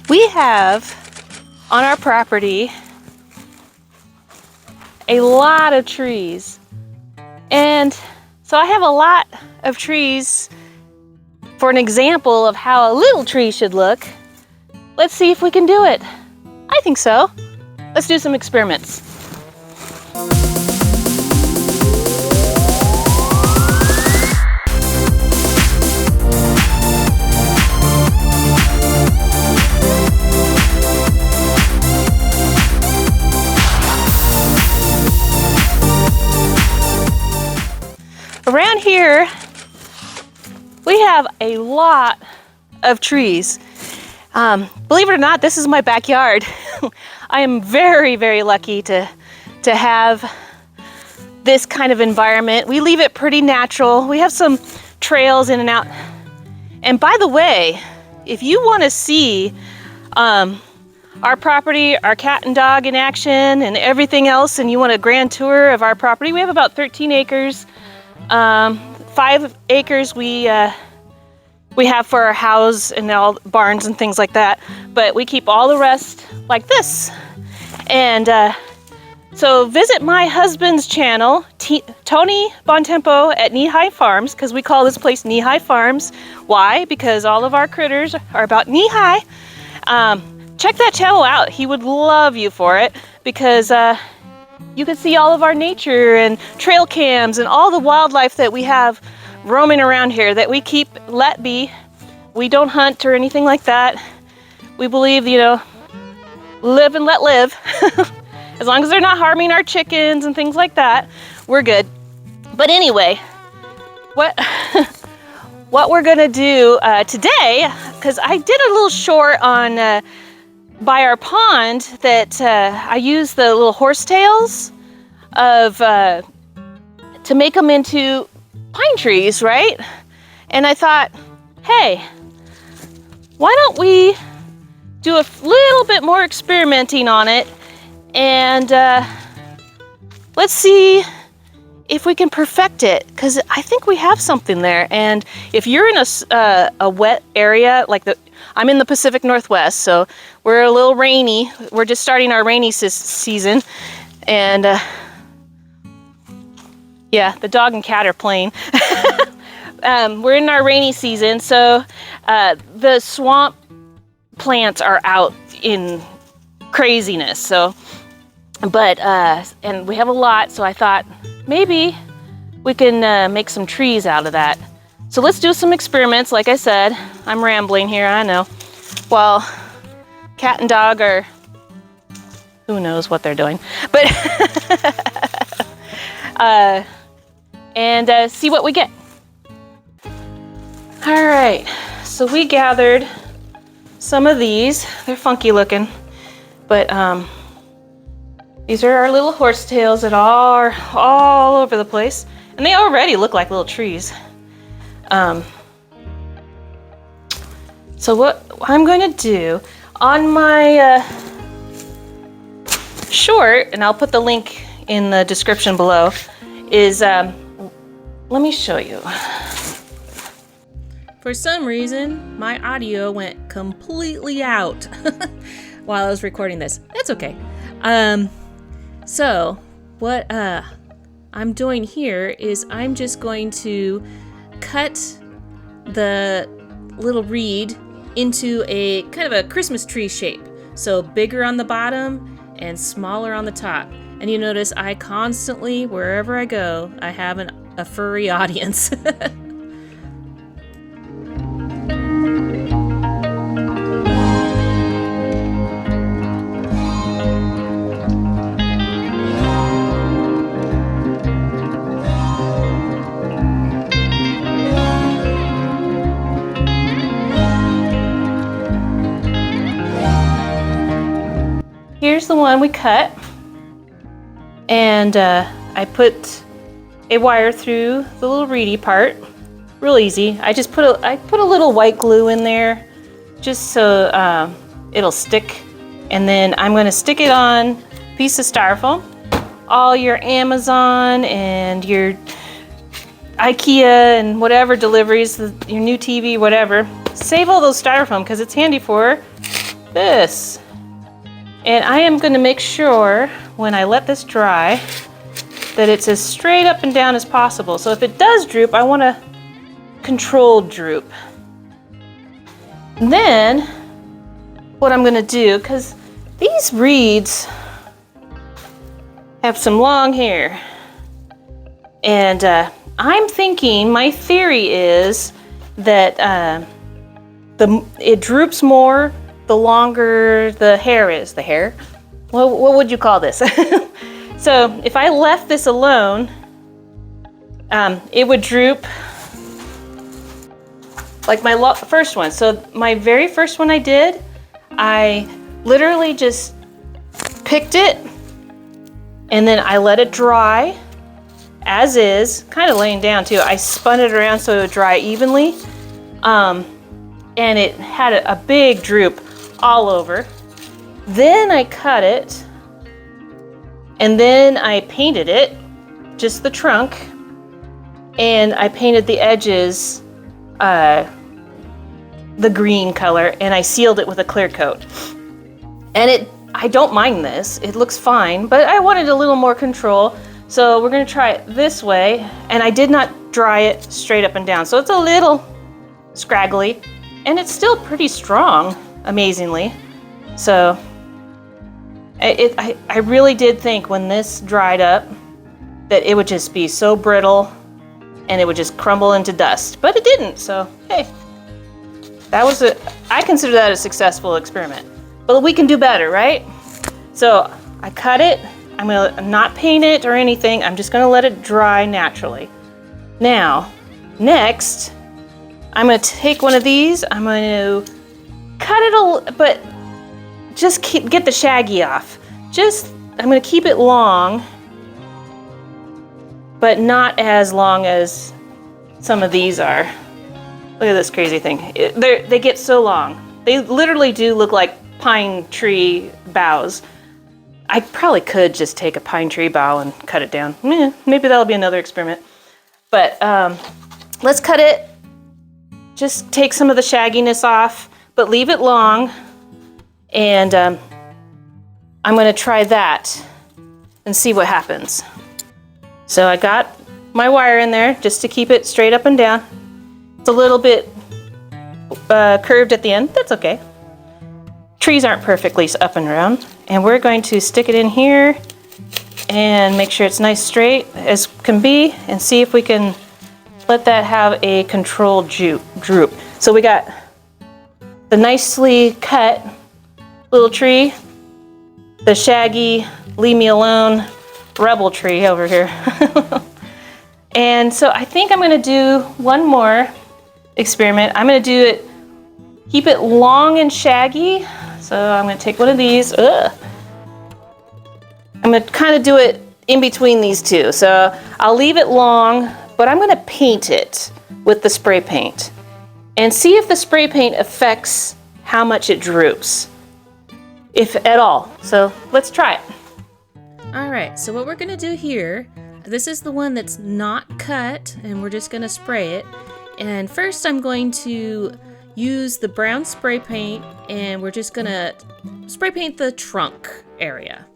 We have on our property a lot of trees, and so I have a lot of trees for an example of how a little tree should look. Let's see if we can do it. I think so. Let's do some experiments. Around here, we have a lot of trees. Believe it or not, this is my backyard. I am very, very lucky to have this kind of environment. We leave it pretty natural. We have some trails in and out. And by the way, if you want to see our property, our cat and dog in action and everything else, and you want a grand tour of our property, we have about 13 acres. 5 acres we have for our house and all barns and things like that, but we keep all the rest like this. And so visit my husband's channel, Tony Bontempo at Knee High Farms, because we call this place Knee High Farms. Why? Because all of our critters are about knee high. Check that channel out. He would love you for it, because you can see all of our nature and trail cams and all the wildlife that we have roaming around here that we keep let be. We don't hunt or anything like that. We believe, live and let live. As long as they're not harming our chickens and things like that, we're good. But anyway, what we're gonna do today, because I did a little short on by our pond that I use the little horsetails to make them into pine trees, right? And I thought, hey, why don't we do a little bit more experimenting on it, and let's see if we can perfect it, because I think we have something there. And if you're in a wet area, like I'm in the Pacific Northwest, so we're a little rainy. We're just starting our rainy season, and yeah, the dog and cat are playing. We're in our rainy season, so the swamp plants are out in craziness. So, but and we have a lot, so I thought maybe we can make some trees out of that. So let's do some experiments. Like I said, I'm rambling here, I know. Well, cat and dog are, who knows what they're doing, but and see what we get. All right, so we gathered some of these. They're funky looking, but these are our little horsetails that are all over the place, and they already look like little trees. So what I'm going to do on my short, and I'll put the link in the description below, is let me show you. For some reason, my audio went completely out while I was recording this. That's okay. So what I'm doing here is I'm just going to cut the little reed into a kind of a Christmas tree shape. So bigger on the bottom and smaller on the top. And you notice I constantly, wherever I go, I have a furry audience. Here's the one we cut, and I put a wire through the little reedy part. Real easy. I put a little white glue in there just so it'll stick, and then I'm going to stick it on a piece of styrofoam. All your Amazon and your IKEA and whatever deliveries, your new TV, whatever. Save all those styrofoam because it's handy for this. And I am going to make sure when I let this dry that it's as straight up and down as possible. So if it does droop, I want a controlled droop. And then what I'm going to do, because these reeds have some long hair, and I'm thinking, my theory is that it droops more the longer the hair is. The hair? Well, what would you call this? So if I left this alone, it would droop like my first one. So my very first one I did, I literally just picked it and then I let it dry as is, kind of laying down too. I spun it around so it would dry evenly. And it had a big droop all over. Then I cut it and then I painted it, just the trunk, and I painted the edges the green color, and I sealed it with a clear coat. And I don't mind this, it looks fine, but I wanted a little more control, so we're gonna try it this way. And I did not dry it straight up and down, so it's a little scraggly, and it's still pretty strong, amazingly. So I really did think when this dried up that it would just be so brittle and it would just crumble into dust, but it didn't. So hey, I consider that a successful experiment, but we can do better, right? So I cut it. I'm gonna not paint it or anything. I'm just gonna let it dry naturally. Now, next, I'm gonna take one of these. I'm gonna cut it but just get the shaggy off. I'm gonna keep it long, but not as long as some of these are. Look at this crazy thing. They get so long. They literally do look like pine tree boughs. I probably could just take a pine tree bough and cut it down. Maybe that'll be another experiment. But let's cut it. Just take some of the shagginess off, but leave it long. And I'm gonna try that and see what happens. So I got my wire in there just to keep it straight up and down. It's a little bit curved at the end, that's okay. Trees aren't perfectly up and round. And we're going to stick it in here and make sure it's nice straight as can be, and see if we can let that have a controlled droop. So we got the nicely cut little tree, the shaggy, leave me alone, rebel tree over here. And so I think I'm gonna do one more experiment. I'm gonna keep it long and shaggy. So I'm gonna take one of these. I'm gonna kind of do it in between these two. So I'll leave it long, but I'm gonna paint it with the spray paint and see if the spray paint affects how much it droops, if at all. So let's try it. All right, so what we're gonna do here, this is the one that's not cut, and we're just gonna spray it. And first I'm going to use the brown spray paint, and we're just gonna spray paint the trunk area.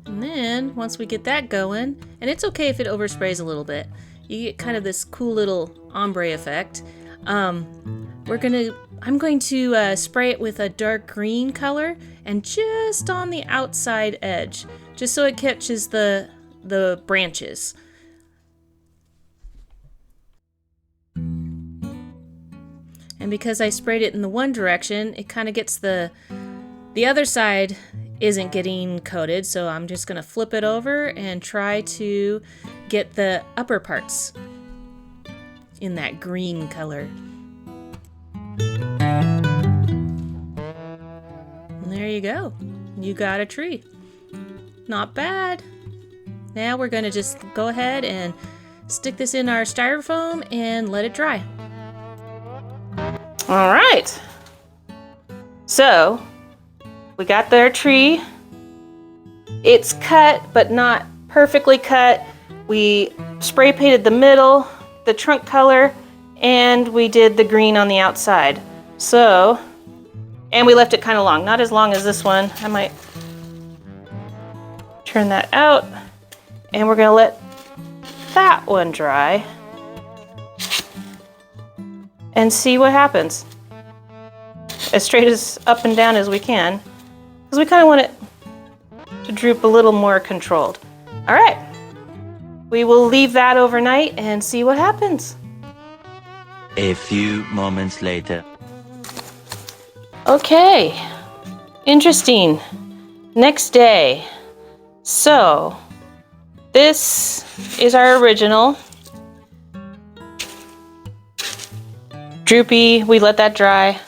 And then once we get that going, and it's okay if it oversprays a little bit, you get kind of this cool little ombre effect. I'm going to spray it with a dark green color, and just on the outside edge, just so it catches the branches. And because I sprayed it in the one direction, it kind of gets the other side isn't getting coated, so I'm just going to flip it over and try to get the upper parts in that green color. And there you go. You got a tree. Not bad. Now we're going to just go ahead and stick this in our styrofoam and let it dry. All right. So we got their tree. It's cut, but not perfectly cut. we spray painted the middle, the trunk color, and we did the green on the outside. So, and we left it kind of long, not as long as this one. I might turn that out, and we're gonna let that one dry and see what happens. As straight as up and down as we can, because we kind of want it to droop a little more controlled. All right, we will leave that overnight and see what happens. A few moments later. Okay, interesting. Next day. So, this is our original. Droopy, we let that dry.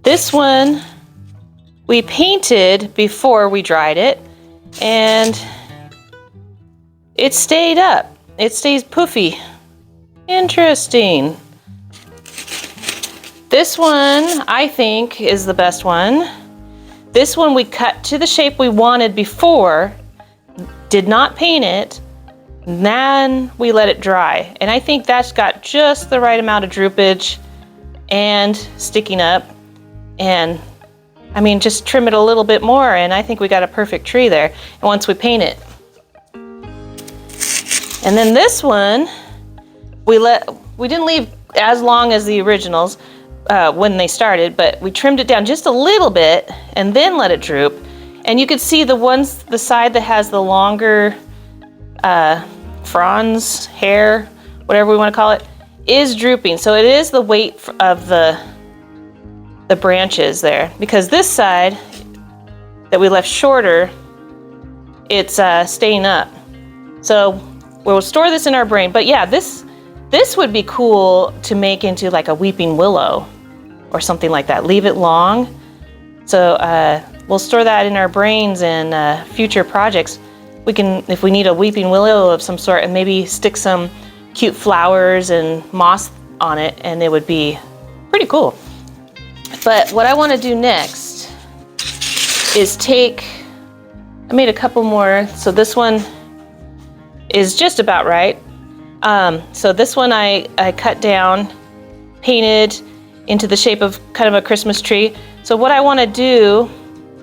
This one we painted before we dried it, and it stayed up. It stays poofy. Interesting. This one, I think, is the best one. This one we cut to the shape we wanted before, did not paint it, and then we let it dry. And I think that's got just the right amount of droopage and sticking up. And I mean, just trim it a little bit more, and I think we got a perfect tree there. And once we paint it. And then this one, we didn't leave as long as the originals when they started, but we trimmed it down just a little bit and then let it droop. And you could see the side that has the longer fronds, hair, whatever we want to call it, is drooping. So it is the weight of the branches there, because this side that we left shorter, it's staying up. So we'll store this in our brain. But yeah, this would be cool to make into like a weeping willow or something like that. Leave it long. So we'll store that in our brains and future projects. We can, if we need a weeping willow of some sort, and maybe stick some cute flowers and moss on it, and it would be pretty cool. But what I want to do next is I made a couple more. So this one is just about right. So this one I cut down, painted into the shape of kind of a Christmas tree. So what I want to do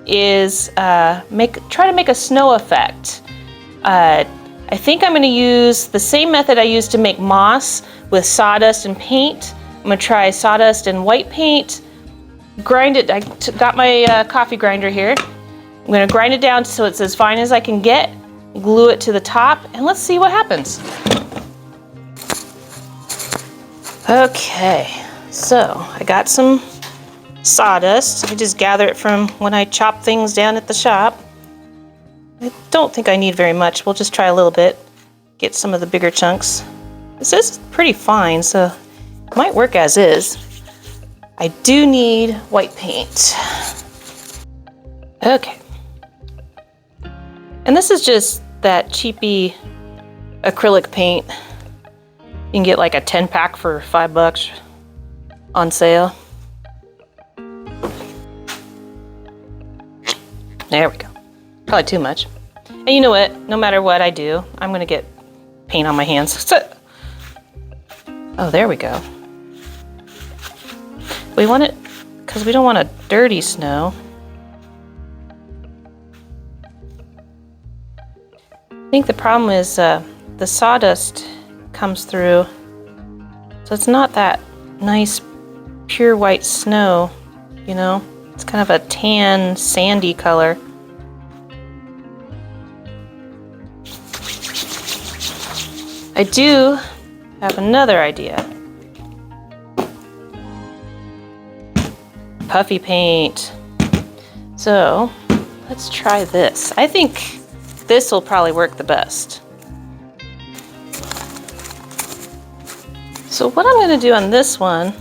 is try to make a snow effect. I think I'm going to use the same method I used to make moss with sawdust and paint. I'm going to try sawdust and white paint. Grind it. I got my coffee grinder here. I'm going to grind it down so it's as fine as I can get. Glue it to the top, and let's see what happens. Okay, so I got some sawdust. I just gather it from when I chop things down at the shop. I don't think I need very much. We'll just try a little bit. Get some of the bigger chunks. This is pretty fine, so it might work as is. I do need white paint. Okay. And this is just that cheapy acrylic paint. You can get like a 10-pack for $5 on sale. There we go. Probably too much. And you know what? No matter what I do, I'm gonna get paint on my hands. Oh, there we go. We want it, because we don't want a dirty snow. I think the problem is the sawdust comes through, so it's not that nice pure white snow, you know? It's kind of a tan, sandy color. I do have another idea. Puffy paint. So let's try this. I think this will probably work the best. So what I'm going to do on this one,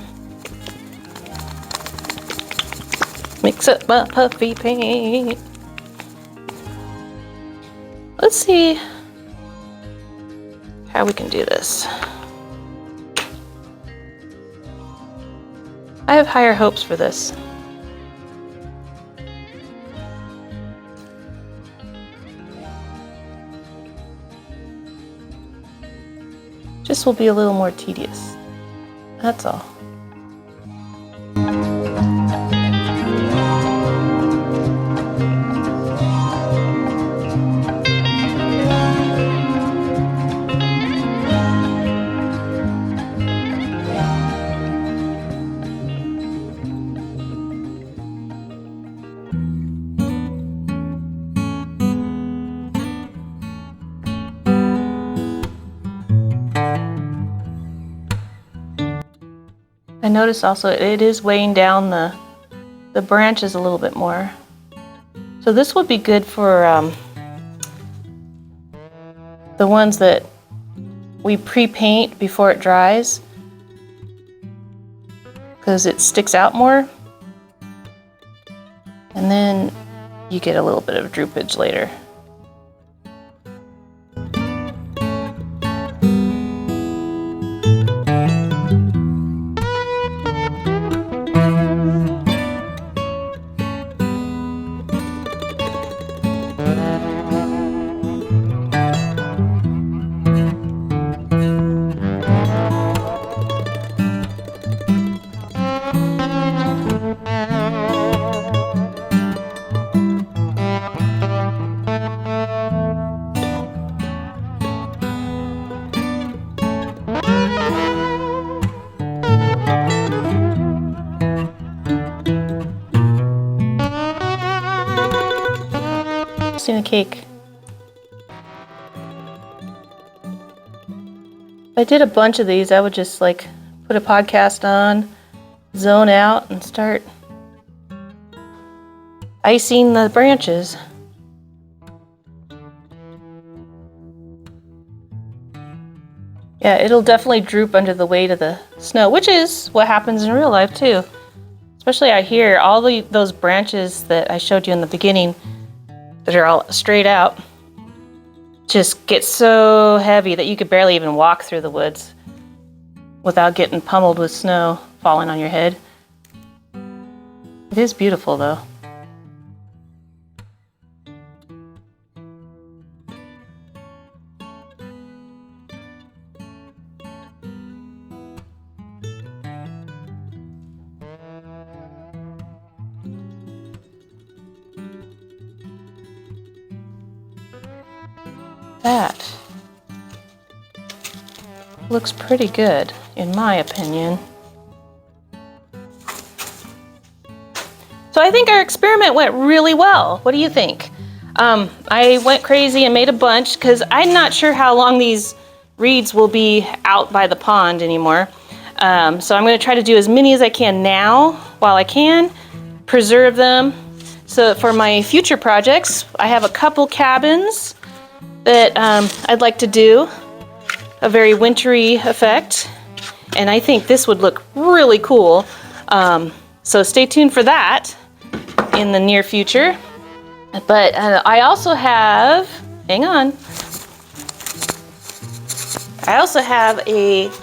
mix up my puffy paint. Let's see how we can do this. I have higher hopes for this. This will be a little more tedious. That's all. I notice also it is weighing down the branches a little bit more. So this would be good for the ones that we pre-paint before it dries, because it sticks out more. And then you get a little bit of droopage later. In a cake. If I did a bunch of these, I would just like put a podcast on, zone out, and start icing the branches. Yeah, it'll definitely droop under the weight of the snow, which is what happens in real life too. Especially out here, all those branches that I showed you in the beginning that are all straight out just get so heavy that you could barely even walk through the woods without getting pummeled with snow falling on your head. It is beautiful though. That looks pretty good, in my opinion. So I think our experiment went really well. What do you think? I went crazy and made a bunch because I'm not sure how long these reeds will be out by the pond anymore. So I'm going to try to do as many as I can now while I can, preserve them. So for my future projects, I have a couple cabins that I'd like to do, a very wintry effect, and I think this would look really cool. So stay tuned for that in the near future. But I also have, hang on, I also have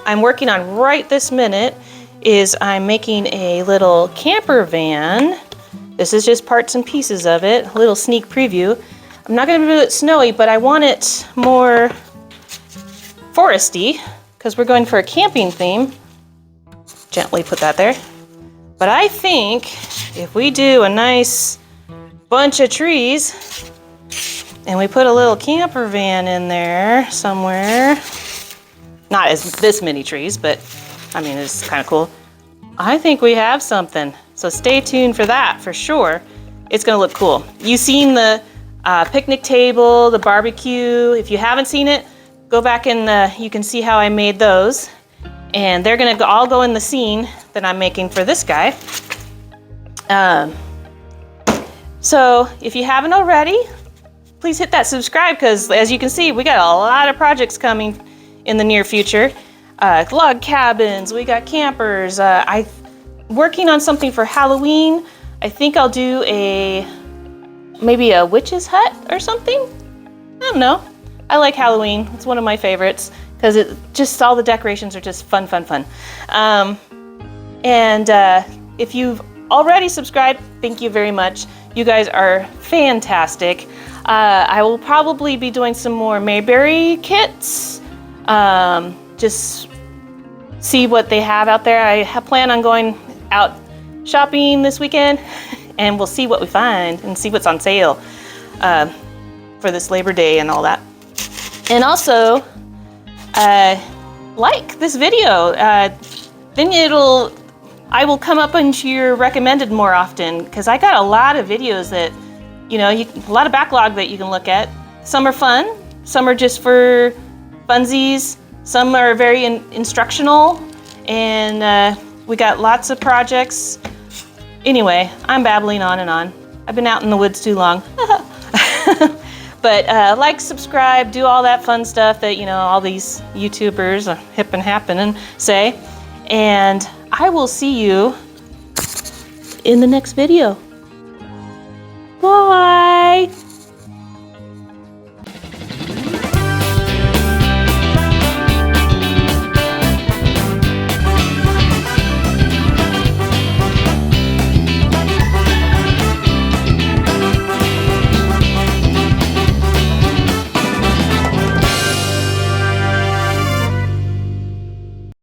I'm working on right this minute, is I'm making a little camper van. This is just parts and pieces of it, a little sneak preview. I'm not going to do it snowy, but I want it more foresty because we're going for a camping theme. Gently put that there. But I think if we do a nice bunch of trees and we put a little camper van in there somewhere, not as this many trees, but I mean, it's kind of cool. I think we have something. So stay tuned for that for sure. It's going to look cool. You've seen the picnic table, the barbecue. If you haven't seen it, go back and you can see how I made those. And they're gonna all go in the scene that I'm making for this guy. So if you haven't already, please hit that subscribe because as you can see, we got a lot of projects coming in the near future. Log cabins, we got campers. I'm working on something for Halloween. I think I'll do maybe a witch's hut or something. I don't know. I like Halloween. It's one of my favorites because it just all the decorations are just fun. If you've already subscribed, thank you very much. You guys are fantastic. I will probably be doing some more Mayberry kits, just see what they have out there. I plan on going out shopping this weekend, and we'll see what we find and see what's on sale for this Labor Day and all that. And also, like this video, then I will come up into your recommended more often, because I got a lot of videos that, a lot of backlog that you can look at. Some are fun, some are just for funsies, some are very instructional, and we got lots of projects. Anyway, I'm babbling on and on. I've been out in the woods too long. But like, subscribe, do all that fun stuff that, all these YouTubers, hip and happening, say. And I will see you in the next video. Bye.